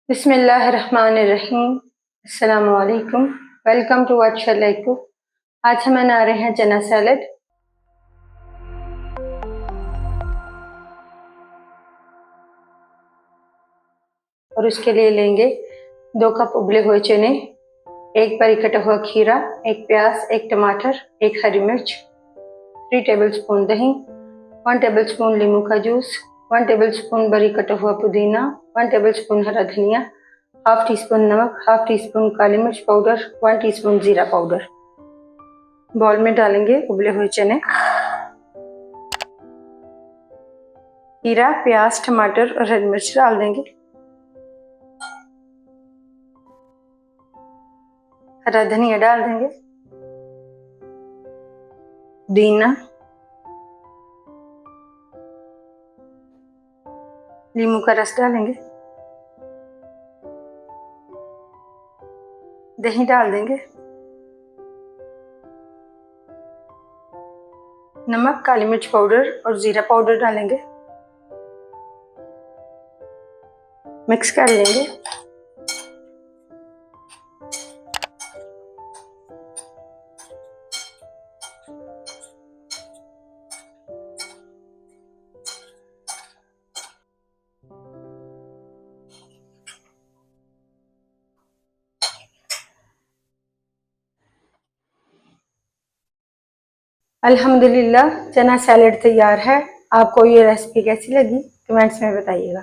बिस्मिल्लाहिर्रहमानिर्रहीम। अस्सलामु अलैकुम। वेलकम टू अच्छा लाइक कुक। आज हम बना रहे हैं चना सैलड और उसके लिए लेंगे 2 कप उबले हुए चने, 1 बारीक कटा हुआ खीरा, 1 प्याज, 1 टमाटर, 1 हरी मिर्च, 3 टेबलस्पून दही, 1 टेबलस्पून नींबू का जूस, 1 टेबलस्पून बारीक कटा हुआ पुदीना, 1 टेबलस्पून हरा धनिया, हाफ टी स्पून नमक, हाफ टी स्पून काली मिर्च पाउडर, 1 टीस्पून जीरा पाउडर। बाउल में डालेंगे उबले हुए चने, खीरा, प्याज, टमाटर और हरी मिर्च डाल देंगे। हरा धनिया डाल देंगे, पुदीना, नींबू का रस डालेंगे, दही डाल देंगे, नमक, काली मिर्च पाउडर और जीरा पाउडर डालेंगे, मिक्स कर लेंगे। अल्हम्दुलिल्लाह चना सैलेड तैयार है। आपको ये रेसिपी कैसी लगी कमेंट्स में बताइएगा।